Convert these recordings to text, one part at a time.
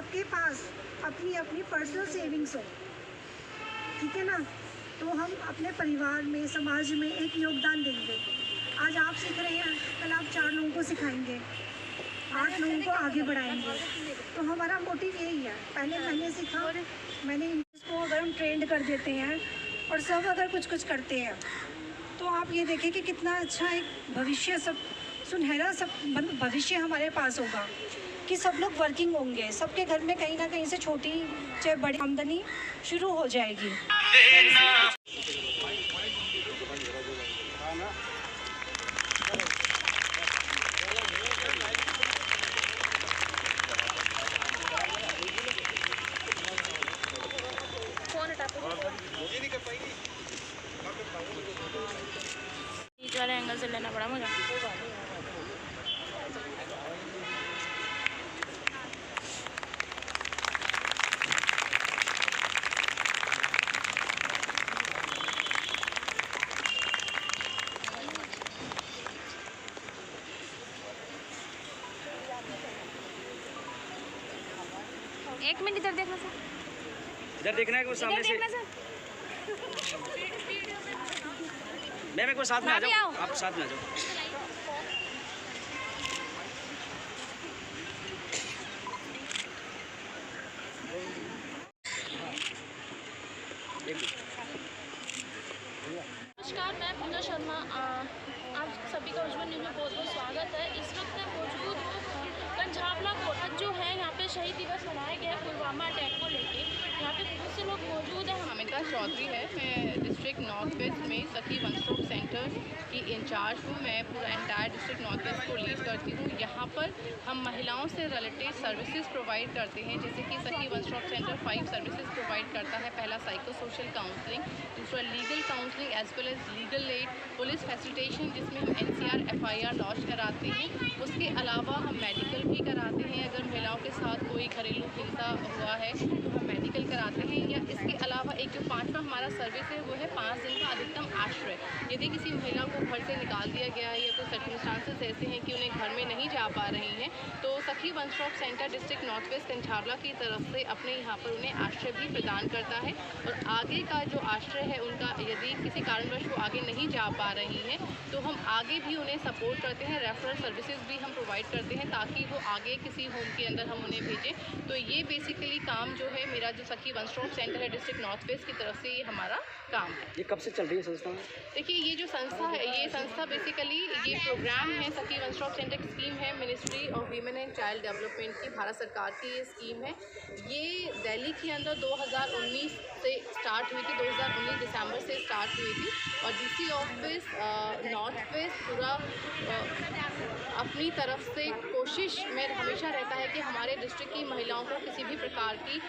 सबके पास अपनी अपनी पर्सनल सेविंग्स हो, ठीक है ना। तो हम अपने परिवार में, समाज में एक योगदान देंगे। आज आप सीख रहे हैं, कल आप 4 लोगों को सिखाएंगे, 8 लोगों को आगे बढ़ाएंगे। तो हमारा मोटिव यही है। पहले मैंने सीखा, मैंने इसको अगर हम ट्रेंड कर देते हैं और सब अगर कुछ कुछ करते हैं तो आप ये देखें कि कितना अच्छा एक भविष्य, सब सुनहरा सब भविष्य हमारे पास होगा कि सब लोग वर्किंग होंगे, सबके घर में कहीं ना कहीं से छोटी चाहे बड़ी आमदनी शुरू हो जाएगी। बीच वाले एंगल से लेना पड़ा मुझे। एक मिनट इधर देखना सर, इधर देखना है कि वो सामने से। मैं एक बार साथ में आ जाओ, आप साथ में आ जाओ। नमस्कार, मैं पूजा शर्मा। आप सभी का उज्जवल न्यूज़ में बहुत बहुत स्वागत है। इस वक्त मैं मौजूद हूँ कंझावला कोटा जो है, यहाँ पे शहीद दिवस मनाया गया है पुलवामा अटैक को लेके। यहाँ पे बहुत से लोग मौजूद हैं। अमिता चौधरी है, मैं डिस्ट्रिक्ट नॉर्थ वेस्ट में सखी वन स्टॉप सेंटर की इंचार्ज हूँ। मैं पूरा एंटायर डिस्ट्रिक्ट नॉर्थ वेस्ट को लीड करती हूँ। यहाँ पर हम महिलाओं से रिलेटेड सर्विसेज प्रोवाइड करते हैं, जैसे कि Sakhi one stop centre 5 services provide करता है। पहला साइको सोशल काउंसलिंग, दूसरा legal counselling as well as legal aid, police facilitation जिसमें हम NCR FIR लॉन्च कराते हैं। उसके अलावा हम मेडिकल भी कराते हैं। अगर महिलाओं के साथ कोई घरेलू हिंसा हुआ है तो हम मेडिकल कराते हैं। या इसके अलावा एक जो 5वां हमारा सर्विस है वो है 5 दिन का अधिकतम आश्रय। यदि किसी महिला को घर से निकाल दिया गया है या कोई सर्कमस्टांसेस ऐसे हैं कि उन्हें घर में नहीं जा पा रही हैं, तो सखी one stop centre district north west Kanjhawala की तरफ से अपने यहाँ पर उन्हें आश्रय भी प्रदान करता है। और आगे का जो आश्रय है उनका, यदि किसी कारणवश वो आगे नहीं जा पा रही हैं तो हम आगे भी उन्हें सपोर्ट करते हैं। रेफरल सर्विसेज भी हम प्रोवाइड करते हैं ताकि वो आगे किसी होम के अंदर हम उन्हें भेजें। तो ये बेसिकली काम जो है मेरा, जो सखी वन स्टॉप सेंटर है डिस्ट्रिक्ट नॉर्थ वेस्ट की तरफ से, ये हमारा काम है। ये कब से चल रही है संस्था? देखिए, ये जो संस्था है, ये संस्था बेसिकली ये प्रोग्राम है, सखी वन स्टॉप सेंटर की स्कीम है, ministry of women and child development की, भारत सरकार की ये स्कीम है। ये दिल्ली के अंदर 2019 से स्टार्ट हुई थी, 2019 दिसंबर से स्टार्ट हुई थी। और DC ऑफिस नॉर्थ वेस्ट पूरा अपनी तरफ से कोशिश में हमेशा रहता है कि हमारे डिस्ट्रिक्ट की महिलाओं को किसी भी प्रकार की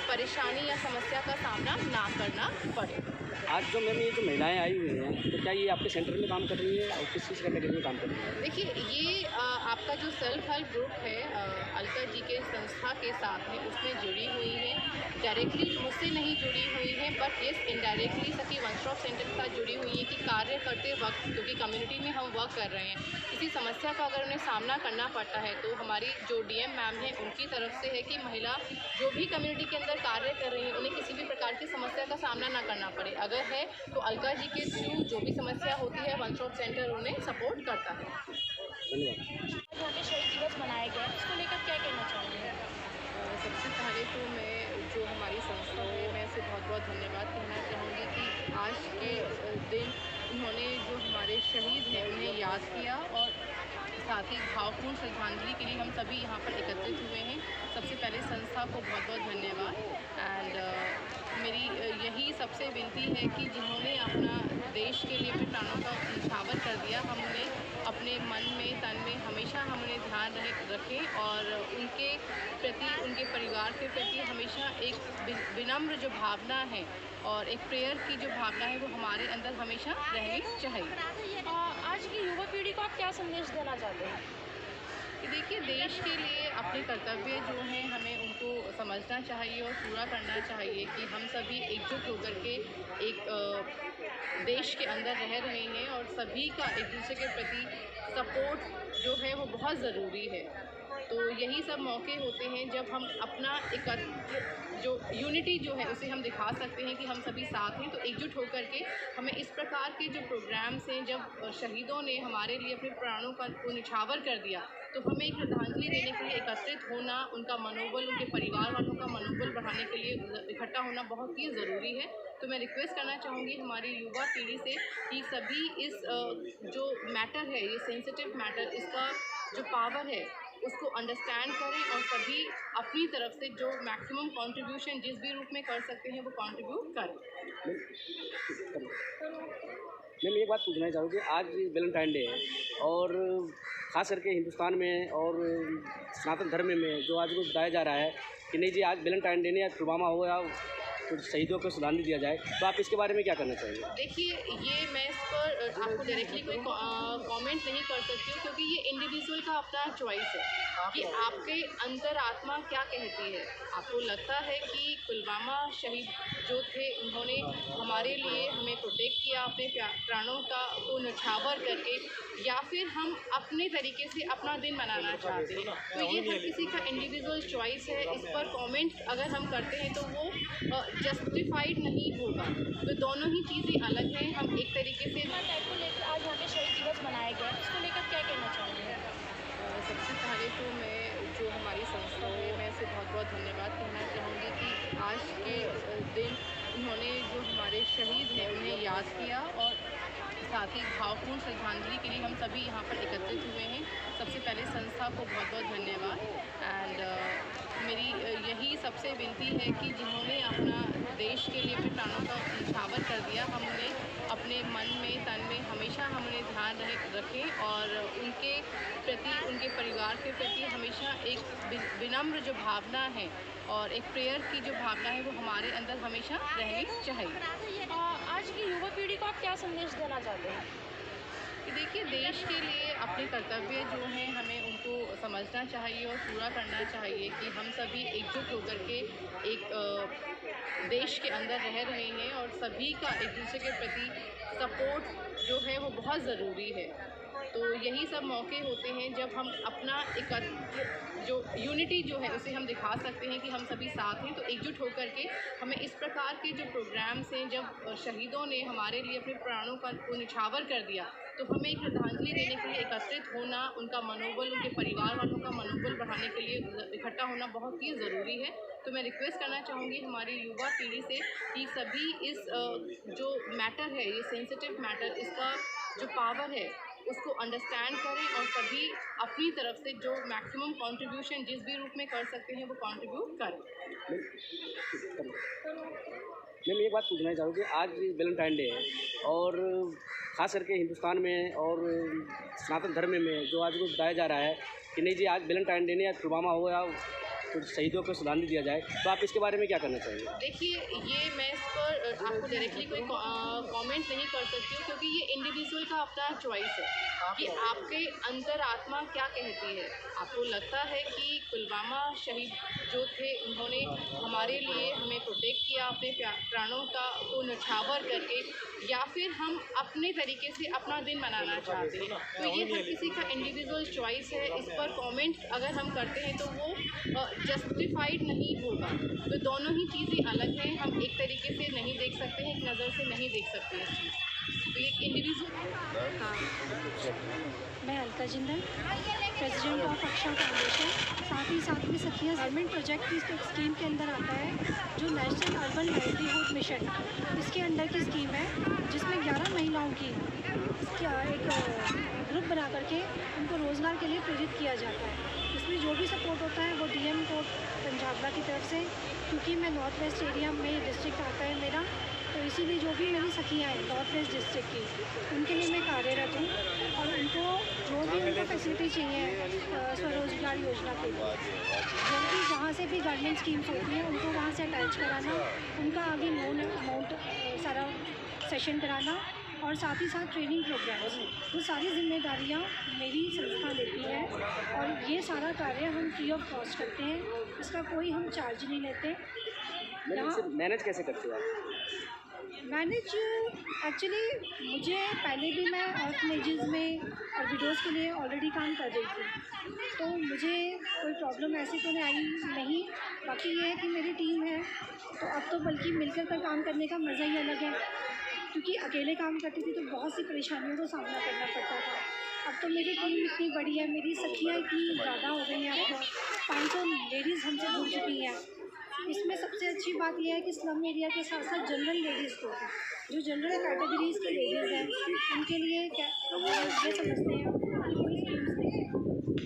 परेशानी या समस्या का सामना ना करना पड़े। आज जो मैम ये जो महिलाएं आई हुई हैं, तो क्या ये आपके सेंटर में काम कर रही है और किस चीज़ का कैटेगरी में काम कर रही है? देखिए, ये आपका जो सेल्फ हेल्प ग्रुप है अलका जी के संस्था के साथ में, उसमें जुड़ी हुई है। डायरेक्टली मुझसे नहीं जुड़ी हुई है, बट येस इनडायरेक्टली सखी वन स्टॉप सेंटर के साथ जुड़ी हुई है कि कार्य करते वक्त, क्योंकि कम्युनिटी में हम वर्क कर रहे हैं, किसी समस्या का अगर उन्हें सामना करना पड़ता है तो हमारी जो DM मैम है उनकी तरफ से है कि महिला जो भी कम्युनिटी के अंदर कार्य कर रही है उन्हें किसी भी प्रकार की समस्या का सामना ना करना पड़े। अगर है तो अलका जी के थ्रू जो भी समस्या होती है वन स्टॉप सेंटर उन्हें सपोर्ट करता है। धन्यवाद। यहाँ पे शहीद दिवस मनाया गया है, इसको लेकर क्या कहना चाहेंगे? सबसे पहले तो मैं जो हमारी संस्था है, मैं उसे बहुत बहुत धन्यवाद कहना चाहूँगी कि आज के दिन उन्होंने जो हमारे शहीद हैं उन्हें याद किया और साथ ही भावपूर्ण श्रद्धांजलि के लिए हम सभी यहाँ पर एकत्रित हुए हैं। सबसे पहले संस्था को बहुत बहुत धन्यवाद। एंड मेरी यही सबसे विनती है कि जिन्होंने अपना देश के लिए अपने प्राणों का न्यौछावर कर दिया, हम उन्हें अपने मन में, तन में हमेशा हम उन्हें ध्यान रखें और उनके प्रति, उनके परिवार के प्रति हमेशा एक विनम्र जो भावना है और एक प्रेयर की जो भावना है वो हमारे अंदर हमेशा रहनी चाहिए। आज की युवा पीढ़ी को आप क्या संदेश देना चाहते हैं? कि देखिए, देश के लिए अपने कर्तव्य जो हैं हमें उनको समझना चाहिए और पूरा करना चाहिए कि हम सभी एकजुट होकर के एक देश के अंदर रह रहे हैं और सभी का एक दूसरे के प्रति सपोर्ट जो है वो बहुत ज़रूरी है। तो यही सब मौके होते हैं जब हम अपना एकत्र जो यूनिटी जो है उसे हम दिखा सकते हैं कि हम सभी साथ हैं। तो एकजुट होकर के हमें इस प्रकार के जो प्रोग्राम्स हैं, जब शहीदों ने हमारे लिए अपने प्राणों को निछावर कर दिया, तो हमें एक श्रद्धांजलि देने के लिए एकत्रित होना, उनका मनोबल, उनके परिवार वालों का मनोबल बढ़ाने के लिए इकट्ठा होना बहुत ही ज़रूरी है। तो मैं रिक्वेस्ट करना चाहूँगी हमारी युवा पीढ़ी से कि सभी इस जो मैटर है, ये सेंसिटिव मैटर, इसका जो पावर है उसको अंडरस्टैंड करें और सभी अपनी तरफ से जो मैक्सिमम कंट्रीब्यूशन जिस भी रूप में कर सकते हैं वो कंट्रीब्यूट करें। मैम एक बात पूछना चाहूँगी, आज वैलेंटाइन डे है और ख़ास करके हिंदुस्तान में और सनातन धर्म में जो आज को बताया जा रहा है कि नहीं जी आज वैलेंटाइन डे नहीं, आज पुलवामा हो या तो शहीदों को श्रद्धांजलि दिया जाए, तो आप इसके बारे में क्या करना चाहेंगे? देखिए, ये मैं इस पर आपको डायरेक्टली कोई कमेंट नहीं कर सकती हूँ, क्योंकि ये इंडिविजुअल का अपना चॉइस है कि आपके अंतर आत्मा क्या कहती है। आपको लगता है कि पुलवामा शहीद जो थे उन्होंने हमारे लिए हमें प्रोटेक्ट किया अपने प्राणों को न्यौछावर करके, या फिर हम अपने तरीके से अपना दिन मनाना चाहते हैं। तो ये हर किसी का इंडिविजुअल चॉइस है। इस पर कमेंट अगर हम करते हैं तो वो जस्टिफाइड नहीं होगा। तो दोनों ही चीज़ें अलग हैं। हम एक तरीके से अटैक को लेकर आज यहाँ पे शहीद दिवस मनाया गया, इसको लेकर क्या कहना चाहेंगे? सबसे पहले तो मैं जो हमारी संस्था है मैं इसे बहुत बहुत धन्यवाद कहना चाहूँगी कि आज के दिन उन्होंने जो हमारे शहीद हैं उन्हें याद किया और साथ ही भावपूर्ण श्रद्धांजलि के लिए हम सभी यहाँ पर एकत्रित हुए हैं। सबसे पहले संस्था को बहुत बहुत धन्यवाद। एंड मेरी यही सबसे विनती है कि जिन्होंने अपना देश के लिए अपने प्राणों का न्यौछावर कर दिया, हमने अपने मन में, तन में हमेशा हमने ध्यान रखें और उनके प्रति, उनके परिवार के प्रति हमेशा एक विनम्र जो भावना है और एक प्रेयर की जो भावना है वो हमारे अंदर हमेशा रहनी चाहिए। आज की युवा पीढ़ी को आप क्या संदेश देना चाहते हैं? कि देखिए, देश के लिए अपने कर्तव्य जो हैं हमें उनको समझना चाहिए और पूरा करना चाहिए कि हम सभी एकजुट होकर के एक देश के अंदर रह रहे हैं और सभी का एक दूसरे के प्रति सपोर्ट जो है वो बहुत ज़रूरी है। तो यही सब मौके होते हैं जब हम अपना एकत्र जो यूनिटी जो है उसे हम दिखा सकते हैं कि हम सभी साथ हैं। तो एकजुट होकर के हमें इस प्रकार के जो प्रोग्राम्स हैं, जब शहीदों ने हमारे लिए अपने प्राणों को निछावर कर दिया, तो हमें एक श्रद्धांजलि देने के लिए एकत्रित होना, उनका मनोबल, उनके परिवार वालों का मनोबल बढ़ाने के लिए इकट्ठा होना बहुत ही ज़रूरी है। तो मैं रिक्वेस्ट करना चाहूँगी हमारी युवा पीढ़ी से कि सभी इस जो मैटर है, ये सेंसिटिव मैटर, इसका जो पावर है उसको अंडरस्टैंड करें और सभी अपनी तरफ से जो मैक्सिमम कंट्रीब्यूशन जिस भी रूप में कर सकते हैं वो कंट्रीब्यूट करें। मैम एक बात पूछना चाहूँगी, आज वैलेंटाइन डे है और ख़ास करके हिंदुस्तान में और सनातन धर्म में जो आज को बताया जा रहा है कि नहीं जी आज वैलेंटाइन डे नहीं, आज पुलवामा हो या तो शहीदों को श्रद्धांजलि दिया जाए, तो आप इसके बारे में क्या करना चाहेंगे? देखिए, ये मैं इस पर आपको डायरेक्टली कोई कमेंट नहीं कर सकती हूँ, क्योंकि ये इंडिविजुअल का अपना चॉइस है कि आपके अंतर आत्मा क्या कहती है। आपको लगता है कि पुलवामा शहीद जो थे उन्होंने हमारे लिए हमें प्रोटेक्ट किया अपने प्राणों को न्यौछावर करके, या फिर हम अपने तरीके से अपना दिन मनाना चाहते हैं। तो ये हर किसी का इंडिविजुअल चॉइस है। इस पर कमेंट अगर हम करते हैं तो वो जस्टिफाइड नहीं होगा। तो दोनों ही चीज़ें अलग हैं। हम एक तरीके से नहीं देख सकते हैं, एक नज़र से नहीं देख सकते हैं इस चीज़। तो एक इंडिविजुअल। हाँ, मैं Alka Jindal, president of अक्षा foundation. साथ में सखिया गवर्नमेंट प्रोजेक्ट की स्कीम के अंदर आता है जो नेशनल अर्बन लाइवलीहुड मिशन, इसके अंडर की स्कीम है जिसमें 11 महिलाओं की एक ग्रुप बना करके उनको रोज़गार के लिए प्रेरित किया जाता है। इसमें जो भी सपोर्ट होता है वो डीएम कोर्ट पंजाबला की तरफ से, क्योंकि मैं नॉर्थ वेस्ट एरिया में डिस्ट्रिक्ट आता है मेरा, तो इसीलिए जो भी मेरी सखियाँ हैं नॉर्थ वेस्ट डिस्ट्रिक्ट की, उनके लिए मैं कार्यरत हूँ और उनको जो भी उनको फैसिलिटी चाहिए स्वरोजगार योजना के लिए, जल्दी जहाँ से भी गवर्नमेंट स्कीम्स होती हैं उनको वहाँ से अटैच कराना, उनका आगे लोन अमाउंट सारा सेशन कराना और साथ ही साथ ट्रेनिंग प्रोग्राम्स, वो सारी जिम्मेदारियाँ मेरी संस्था लेती है और ये सारा कार्य हम फ्री ऑफ कॉस्ट करते हैं, इसका कोई हम चार्ज नहीं लेते। मैनेज कैसे करते हैं आप? मैनेज एक्चुअली मुझे पहले भी मैं ऑर्फनेजेस में और विडोज़ के लिए ऑलरेडी काम कर रही थी, तो मुझे कोई प्रॉब्लम ऐसी तो नहीं। बाकी ये है कि मेरी टीम है, तो अब तो बल्कि मिलकर कर काम करने का मज़ा ही अलग है, क्योंकि अकेले काम करती थी तो बहुत सी परेशानियों का सामना करना पड़ता था। अब तो मेरी टीम इतनी बड़ी है, मेरी सखियाँ इतनी ज़्यादा हो गई हैं, अब 500 लेडीज़ हमसे जुड़ चुकी हैं। इसमें सबसे अच्छी बात यह है कि स्लम एरिया के साथ साथ जनरल लेडीज़ को, जो जनरल कैटेगरीज़ की लेडीज़ हैं, उनके लिए ये समझते हैं कि कोई स्कीम्स नहीं है,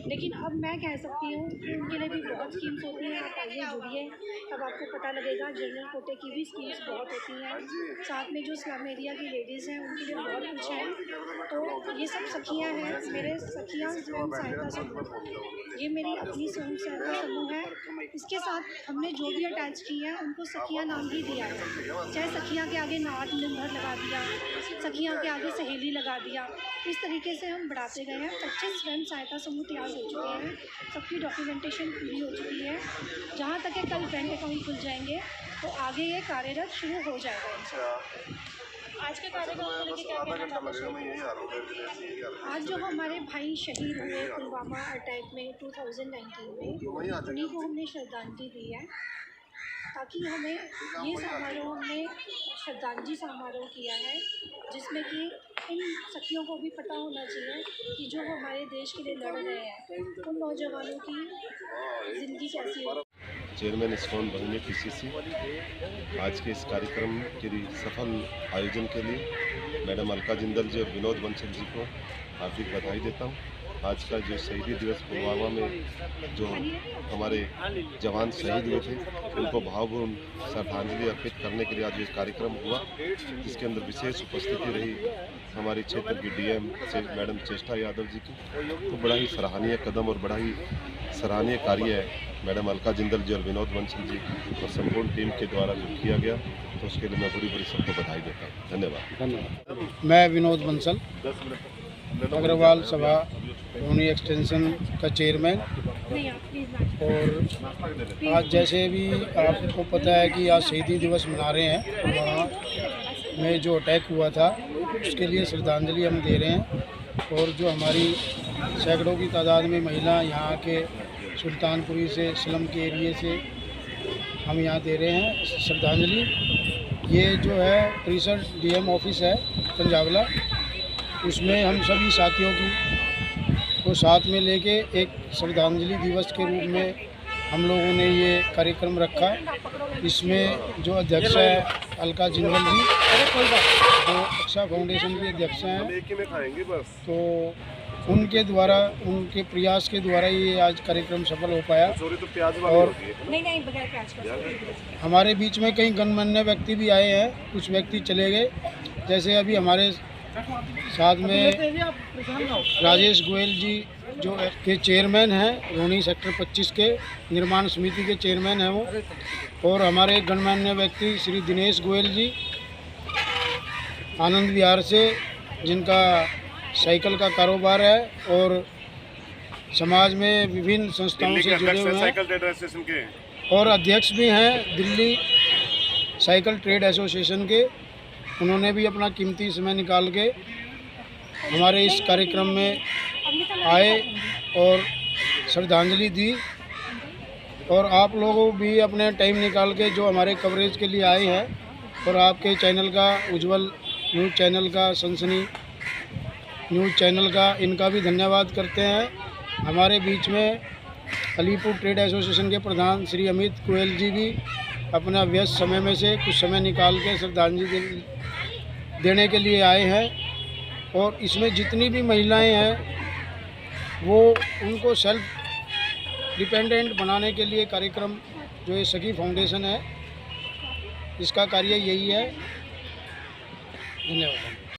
लेकिन अब मैं कह सकती हूँ कि उनके लिए भी बहुत स्कीम्स होती हैं। आप आइए जुड़िए, तब आपको पता लगेगा। जनरल कोटे की भी स्कीम्स बहुत होती हैं, साथ में जो स्लम एरिया की लेडीज़ हैं उनके लिए बहुत कुछ है। तो ये सब सखियाँ हैं, मेरे सखियाँ स्वयं सहायता समूह, ये मेरी अपनी स्वयं सहायता समूह है। इसके साथ हमने जो भी अटैच की है उनको सखियाँ नाम ही दिया है, चाहे सखियाँ के आगे नाट निर्भर लगा दिया, सखियाँ के आगे सहेली लगा दिया, इस तरीके से हम बढ़ाते गए हैं। 25 स्वयं सहायता समूह तैयार हो चुके हैं, सबकी डॉक्यूमेंटेशन पूरी हो चुकी है। जहाँ तक है कल बैंक अकाउंट खुल जाएंगे तो आगे ये कार्यरत शुरू हो जाएगा। आज के कार्यक्रम को लेकर क्या कहना चाहते आज जो हमारे भाई शहीद हुए पुलवामा अटैक में 2019 में, उन्हीं को हमने श्रद्धांजलि दी है, ताकि हमें ये समारोह हमने श्रद्धांजलि समारोह किया है, जिसमें कि इन सखियों को भी पता होना चाहिए कि जो हमारे देश के लिए लड़ रहे हैं उन नौजवानों की ज़िंदगी कैसी है। चेयरमैन इस्कॉन बहने पीसीसी, आज के इस कार्यक्रम के लिए सफल आयोजन के लिए मैडम अलका जिंदल जी और विनोद बंसल जी को हार्दिक बधाई देता हूँ। आज का जो शहीदी दिवस पुलवामा में जो हमारे जवान शहीद हुए थे, उनको भावपूर्ण श्रद्धांजलि अर्पित करने के लिए आज ये कार्यक्रम हुआ, जिसके अंदर विशेष उपस्थिति रही हमारे क्षेत्र की डीएम मैडम चेष्टा यादव जी की। तो बड़ा ही सराहनीय कदम और बड़ा ही सराहनीय कार्य है मैडम अलका जिंदल जी और विनोद बंसल जी और संपूर्ण टीम के द्वारा जो किया गया, तो उसके लिए मैं बड़ी सबको बधाई देता हूँ। धन्यवाद। मैं विनोद बंसल, अग्रवाल सभा रोनी एक्सटेंशन का चेयरमैन। और आज जैसे भी आपको पता है कि आज शहीदी दिवस मना रहे हैं, पुलवामा में जो अटैक हुआ था उसके लिए श्रद्धांजलि हम दे रहे हैं। और जो हमारी सैकड़ों की तादाद में महिला यहाँ के सुल्तानपुरी से, स्लम के एरिए से हम यहाँ दे रहे हैं श्रद्धांजलि। ये जो है परिसर डीएम ऑफिस है पंजाबला, उसमें हम सभी साथियों को साथ में लेके एक श्रद्धांजलि दिवस के रूप में हम लोगों ने ये कार्यक्रम रखा। इसमें जो अध्यक्ष है अलका जिंदल जी, जो अक्षा फाउंडेशन के अध्यक्ष हैं, तो उनके द्वारा, उनके प्रयास के द्वारा ये आज कार्यक्रम सफल हो पाया। और हमारे बीच में कई गणमान्य व्यक्ति भी आए हैं, कुछ व्यक्ति चले गए। जैसे अभी हमारे साथ में राजेश गोयल जी जो के चेयरमैन हैं, रोनी सेक्टर 25 के निर्माण समिति के चेयरमैन हैं वो। और हमारे गणमान्य व्यक्ति श्री दिनेश गोयल जी आनंद विहार से, जिनका साइकिल का कारोबार है और समाज में विभिन्न संस्थाओं से जुड़े हुए हैं। और अध्यक्ष भी हैं दिल्ली साइकिल ट्रेड एसोसिएशन के। उन्होंने भी अपना कीमती समय निकाल के हमारे इस कार्यक्रम में आए और श्रद्धांजलि दी। और आप लोगों भी अपने टाइम निकाल के जो हमारे कवरेज के लिए आए हैं, और आपके चैनल का, उज्जवल न्यूज़ चैनल का, सनसनी न्यूज़ चैनल का, इनका भी धन्यवाद करते हैं। हमारे बीच में अलीपुर ट्रेड एसोसिएशन के प्रधान श्री अमित गोयल जी भी अपना व्यस्त समय में से कुछ समय निकाल के श्रद्धांजलि देने के लिए आए हैं। और इसमें जितनी भी महिलाएं हैं वो उनको सेल्फ डिपेंडेंट बनाने के लिए कार्यक्रम, जो ये सखी फाउंडेशन है, इसका कार्य यही है। धन्यवाद।